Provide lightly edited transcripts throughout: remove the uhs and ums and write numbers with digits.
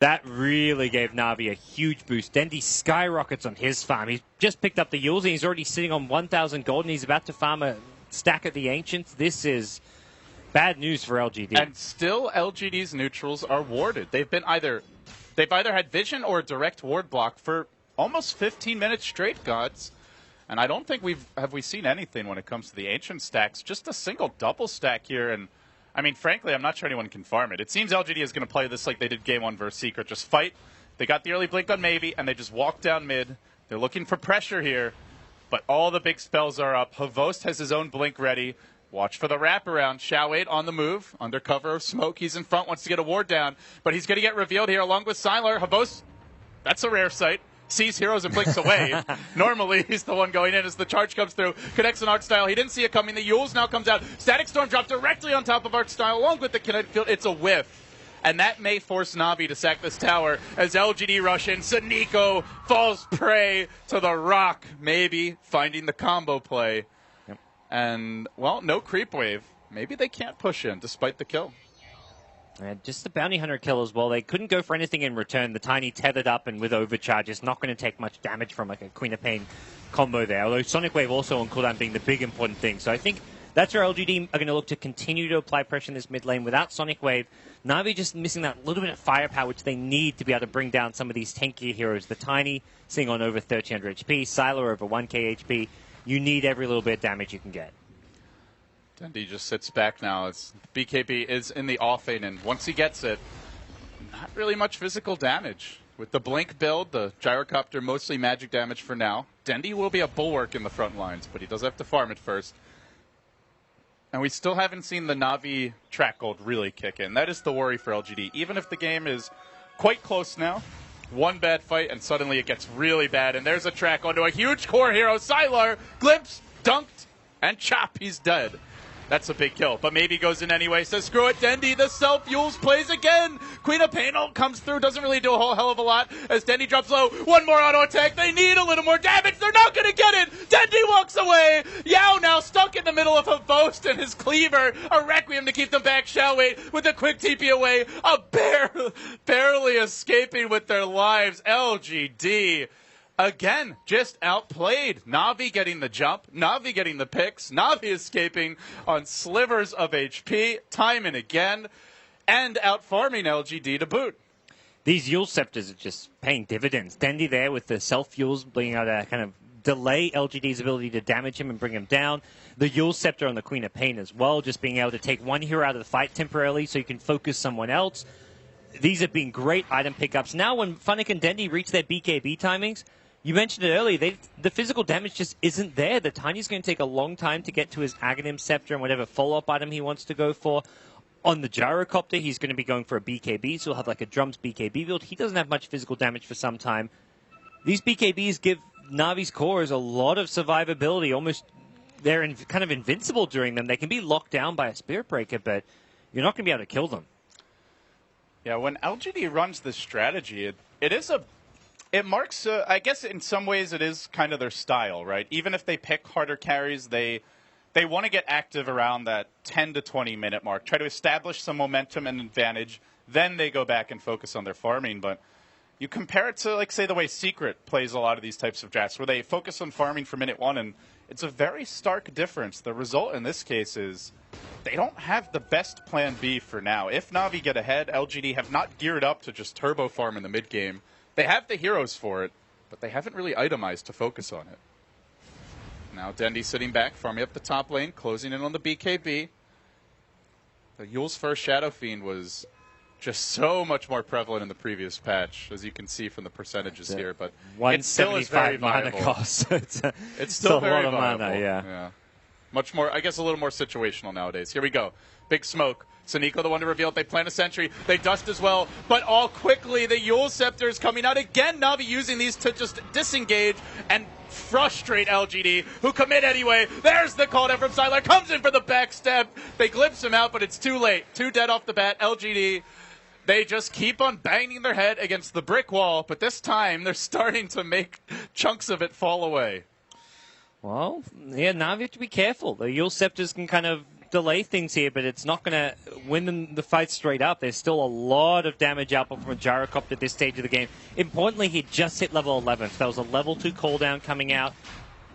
That really gave Na'Vi a huge boost. Dendi skyrockets on his farm. He's just picked up the Yules, and he's already sitting on 1,000 gold, and he's about to farm a stack at the Ancients. This is bad news for LGD. And still, LGD's neutrals are warded. They've either had vision or a direct ward block for almost 15 minutes straight, Gods. And I don't think we've seen anything when it comes to the Ancient stacks. Just a single double stack here, and I mean, frankly, I'm not sure anyone can farm it. It seems LGD is going to play this like they did Game 1 versus Secret. Just fight. They got the early blink on Maybe, and they just walk down mid. They're looking for pressure here, but all the big spells are up. Havost has his own blink ready. Watch for the wraparound. Shao8 on the move. Under cover of smoke. He's in front, wants to get a ward down, but he's going to get revealed here along with Sylar. Havost, that's a rare sight. Sees heroes and blinks away. Normally, he's the one going in as the charge comes through. Connects on Artstyle. He didn't see it coming. The Yules now comes out. Static Storm dropped directly on top of Artstyle along with the kinetic field. It's a whiff. And that may force Na'Vi to sack this tower as LGD rush in. Saniko falls prey to the rock. Maybe finding the combo play. Yep. And, well, no creep wave. Maybe they can't push in despite the kill. And just the Bounty Hunter kill as well. They couldn't go for anything in return. The Tiny tethered up and with overcharge is not going to take much damage from like a Queen of Pain combo there. Although Sonic Wave also on cooldown being the big important thing. So I think that's where LGD are going to look to continue to apply pressure in this mid lane without Sonic Wave. Na'Vi just missing that little bit of firepower which they need to be able to bring down some of these tankier heroes. The Tiny sitting on over 1300 HP, Sylar over 1k HP. You need every little bit of damage you can get. Dendi just sits back now as BKB is in the offlane, and once he gets it, not really much physical damage. With the Blink build, the Gyrocopter mostly magic damage for now. Dendi will be a bulwark in the front lines, but he does have to farm it first. And we still haven't seen the Na'Vi track gold really kick in. That is the worry for LGD. Even if the game is quite close now, one bad fight and suddenly it gets really bad. And there's a track onto a huge core hero, Sylar, glimpse, dunked, and chop, he's dead. That's a big kill, but maybe goes in anyway. Says, screw it, Dendi, the self-Yules plays again. Queen of Pain comes through, doesn't really do a whole hell of a lot as Dendi drops low. One more auto attack. They need a little more damage. They're not going to get it. Dendi walks away. Yao now stuck in the middle of Havost and his cleaver. A Requiem to keep them back. Shao8 with a quick TP away. Barely escaping with their lives. LGD. Again, just outplayed. Na'Vi getting the jump, Na'Vi getting the picks, Na'Vi escaping on slivers of HP time and again, and outfarming LGD to boot. These Yule Scepters are just paying dividends. Dendi there with the self-Yules being able to kind of delay LGD's ability to damage him and bring him down. The Yule Scepter on the Queen of Pain as well, just being able to take one hero out of the fight temporarily so you can focus someone else. These have been great item pickups. Now when Funnick and Dendi reach their BKB timings, you mentioned it earlier, the physical damage just isn't there. The Tiny's going to take a long time to get to his Aghanim Scepter and whatever follow-up item he wants to go for. On the Gyrocopter, he's going to be going for a BKB, so he'll have like a Drums BKB build. He doesn't have much physical damage for some time. These BKBs give Na'Vi's cores a lot of survivability. Almost, they're kind of invincible during them. They can be locked down by a Spirit Breaker, but you're not going to be able to kill them. Yeah, when LGD runs this strategy, it marks, I guess in some ways it is kind of their style, right? Even if they pick harder carries, they want to get active around that 10 to 20 minute mark, try to establish some momentum and advantage, then they go back and focus on their farming. But you compare it to, like, say, the way Secret plays a lot of these types of drafts, where they focus on farming for minute one, and it's a very stark difference. The result in this case is they don't have the best plan B for now. If Na'Vi get ahead, LGD have not geared up to just turbo farm in the mid game. They have the heroes for it, but they haven't really itemized to focus on it. Now Dendi sitting back, farming up the top lane, closing in on the BKB. The Yule's first Shadow Fiend was just so much more prevalent in the previous patch, as you can see from the percentages here. But it still is very viable. Mana cost. It's still very a lot of viable. mana, yeah. Much more, I guess, a little more situational nowadays. Here we go. Big smoke. Saniko, the one to reveal it. They plant a sentry. They dust as well. But all quickly, the Yule Scepter is coming out. Again, Na'Vi using these to just disengage and frustrate LGD, who commit anyway. There's the call down from Sylar. Comes in for the backstab. They glimpse him out, but it's too late. Too dead off the bat. LGD, they just keep on banging their head against the brick wall. But this time, they're starting to make chunks of it fall away. Well, yeah, Na'Vi have to be careful. The Yule Scepters can kind of delay things here, but it's not going to win them the fight straight up. There's still a lot of damage output from a gyrocopter at this stage of the game. Importantly, he just hit level 11. So there was a level 2 cooldown coming out,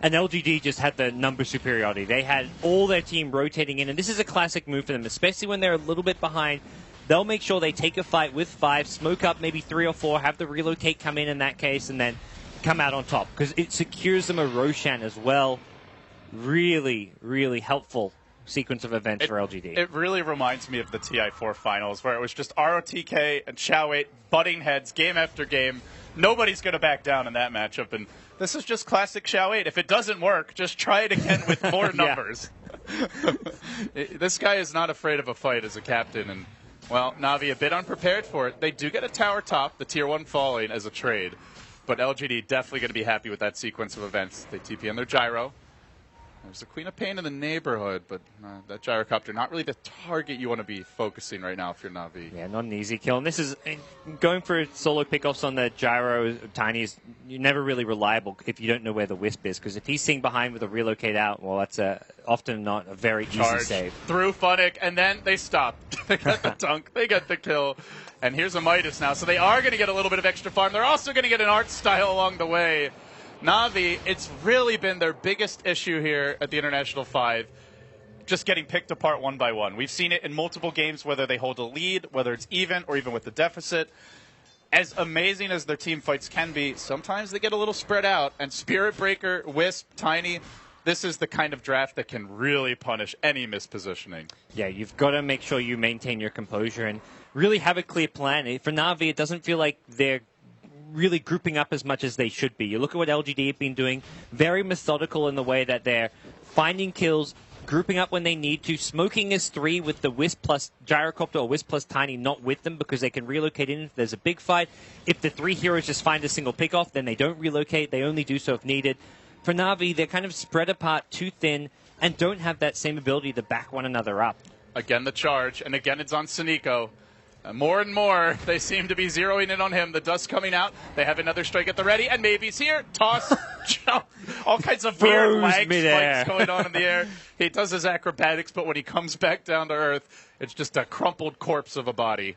and LGD just had the number superiority. They had all their team rotating in, and this is a classic move for them, especially when they're a little bit behind. They'll make sure they take a fight with 5, smoke up maybe 3 or 4, have the relocate come in that case, and then come out on top, because it secures them a Roshan as well. Really, really helpful sequence of events for LGD. It really reminds me of the TI4 finals, where it was just ROTK and Chow8 butting heads game after game. Nobody's going to back down in that matchup, and this is just classic Chow8. If it doesn't work, just try it again with more numbers. This guy is not afraid of a fight as a captain, and, well, Na'Vi a bit unprepared for it. They do get a tower top, the tier 1 falling as a trade, but LGD definitely going to be happy with that sequence of events. They TP on their gyro. There's a Queen of Pain in the neighborhood, but that gyrocopter, not really the target you want to be focusing right now if you're Na'Vi. Yeah, not an easy kill. And this is going for solo pickoffs on the gyro. Tiny is you're never really reliable if you don't know where the Wisp is, because if he's seeing behind with a relocate out, well, that's often not a very easy save. Through Funnick, and then they stop. They got the dunk, they got the kill. And here's a Midas now, so they are going to get a little bit of extra farm. They're also going to get an art style along the way. Na'Vi, it's really been their biggest issue here at the International 5, just getting picked apart one by one. We've seen it in multiple games, whether they hold a lead, whether it's even, or even with the deficit. As amazing as their team fights can be, sometimes they get a little spread out. And Spirit Breaker, Wisp, Tiny, this is the kind of draft that can really punish any mispositioning. Yeah, you've got to make sure you maintain your composure and really have a clear plan. For Na'Vi, it doesn't feel like they're really grouping up as much as they should be. You look at what LGD have been doing, very methodical in the way that they're finding kills, grouping up when they need to, smoking as 3 with the Wisp plus Gyrocopter or Wisp plus Tiny not with them, because they can relocate in if there's a big fight. If the 3 heroes just find a single pick-off, then they don't relocate. They only do so if needed. For Na'Vi, they're kind of spread apart, too thin, and don't have that same ability to back one another up. Again, the charge, and again, it's on Suniko. More and more, they seem to be zeroing in on him. The dust coming out. They have another strike at the ready, and Maybe's here. Toss, jump, all kinds of weird lag spikes going on in the air. He does his acrobatics, but when he comes back down to earth, it's just a crumpled corpse of a body.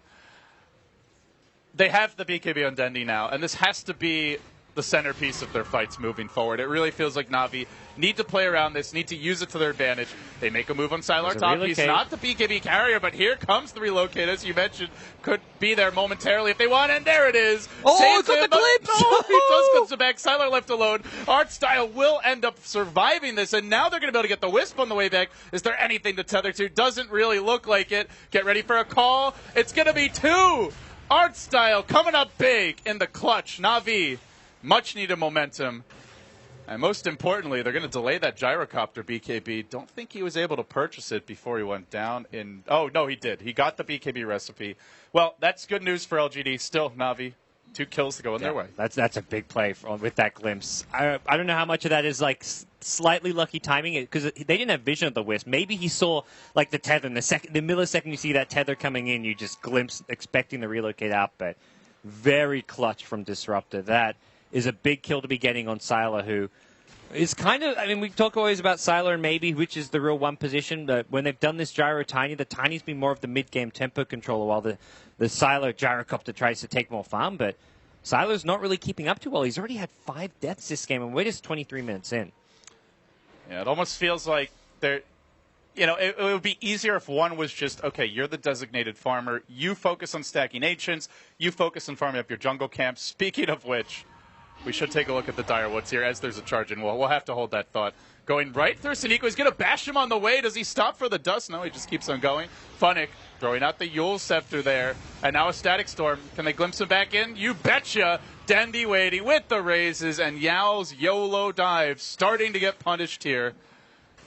They have the BKB on Dendi now, and this has to be the centerpiece of their fights moving forward. It really feels like Na'Vi need to play around this, need to use it to their advantage. They make a move on Sylar top. He's not the BKB carrier, but here comes the relocate, as you mentioned. Could be there momentarily if they want, and there it is. Oh, got the glimpse! No, he does comes back. Sylar left alone. Art Style will end up surviving this, and now they're going to be able to get the Wisp on the way back. Is there anything to tether to? Doesn't really look like it. Get ready for a call. It's going to be 2. Art Style coming up big in the clutch. Na'Vi, much needed momentum. And most importantly, they're going to delay that gyrocopter BKB. Don't think he was able to purchase it before he went down in... Oh, no, he did. He got the BKB recipe. Well, that's good news for LGD. Still, Na'Vi, 2 kills to go in their way. That's a big play with that glimpse. I don't know how much of that is like slightly lucky timing, because they didn't have vision of the Wisp. Maybe he saw like the tether, and the millisecond you see that tether coming in, you just glimpse expecting the relocate out, but very clutch from Disruptor. That is a big kill to be getting on Sylar, who is kind of, I mean, we talk always about Sylar and Maybe, which is the real 1 position, but when they've done this Gyro Tiny, the Tiny's been more of the mid-game tempo controller, while the Sylar Gyrocopter tries to take more farm, but Sylar's not really keeping up too well. He's already had 5 deaths this game, and we're just 23 minutes in. Yeah, it almost feels like they're... You know, it would be easier if one was just, okay, you're the designated farmer, you focus on stacking Ancients, you focus on farming up your jungle camps. Speaking of which... We should take a look at the Dire Woods here as there's a charge in. We'll have to hold that thought. Going right through Suniko. He's going to bash him on the way. Does he stop for the dust? No, he just keeps on going. Funnick throwing out the Yule Scepter there. And now a Static Storm. Can they glimpse him back in? You betcha. Dendi waiting with the raises. And Yao's YOLO dive starting to get punished here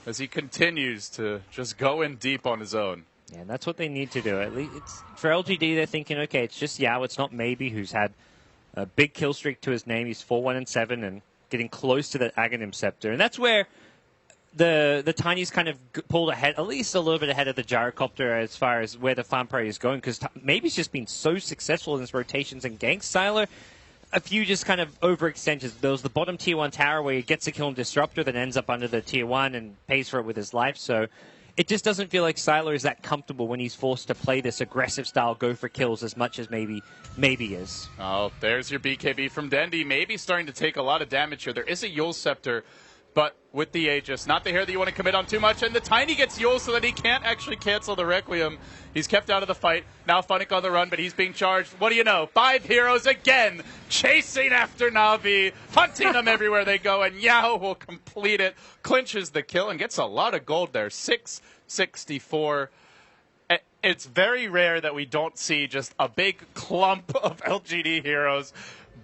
as he continues to just go in deep on his own. Yeah, and that's what they need to do. At least it's, for LGD, they're thinking, okay, it's just Yao. It's not Maybe, who's had a big kill streak to his name. He's 4-1-7 and getting close to the Aghanim Scepter. And that's where the Tiny's kind of pulled ahead, at least a little bit ahead of the Gyrocopter as far as where the farm priority is going, because Maybe's just been so successful in his rotations and ganks. Sylar, a few just kind of overextensions. There was the bottom tier 1 tower where he gets a kill on Disruptor, then ends up under the tier 1 and pays for it with his life. So it just doesn't feel like Sylar is that comfortable when he's forced to play this aggressive style, go for kills as much as maybe is. Oh, there's your BKB from Dendy. Maybe starting to take a lot of damage here. There is a Yule Scepter, but with the Aegis, not the hair that you want to commit on too much, and the Tiny gets Yule so that he can't actually cancel the Requiem. He's kept out of the fight. Now Funnick on the run, but he's being charged. What do you know? 5 heroes again, chasing after Na'Vi, hunting them everywhere they go, and Yao will complete it, clinches the kill, and gets a lot of gold there, 664. It's very rare that we don't see just a big clump of LGD heroes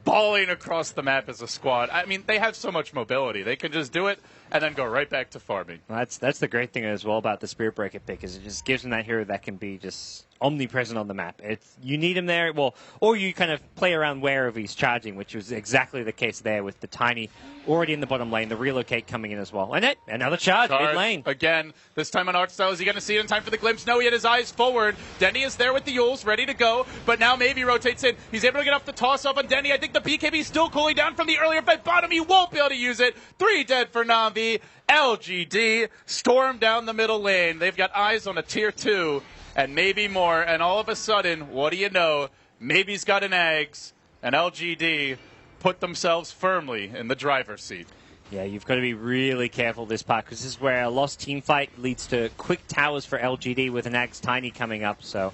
balling across the map as a squad. I mean, they have so much mobility. They can just do it and then go right back to farming. Well, that's the great thing as well about the Spirit Breaker pick, is it just gives them that hero that can be just omnipresent on the map. You need him there, well, or you kind of play around wherever he's charging, which was exactly the case there with the Tiny already in the bottom lane, the relocate coming in as well. And another charge mid lane. Again, this time on Archstyle, is he going to see it in time for the glimpse? No, he had his eyes forward. Denny is there with the Yules, ready to go, but now maybe rotates in. He's able to get off the toss-up on Denny. I think the BKB is still cooling down from the earlier fight. Bottom, he won't be able to use it. 3 dead for Na'Vi. LGD storm down the middle lane. They've got eyes on a tier 2 and maybe more, and all of a sudden, what do you know? Maybe he's got an Ags, and LGD put themselves firmly in the driver's seat. Yeah, you've got to be really careful this part, because this is where a lost team fight leads to quick towers for LGD with an Ags Tiny coming up. So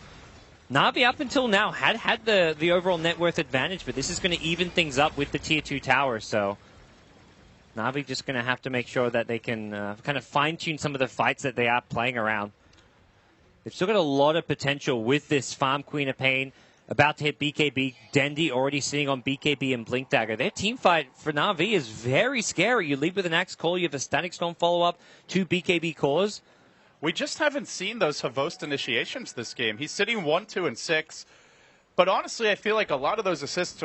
Na'Vi up until now had the overall net worth advantage, but this is going to even things up with the tier 2 tower. So Na'Vi just going to have to make sure that they can kind of fine-tune some of the fights that they are playing around. They've still got a lot of potential with this farm Queen of Pain. About to hit BKB. Dendy already sitting on BKB and Blink Dagger. Their team fight for Na'Vi is very scary. You lead with an Axe Call. You have a Static Storm follow-up, 2 BKB cores. We just haven't seen those Havost initiations this game. He's sitting 1, 2, and 6. But honestly, I feel like a lot of those assists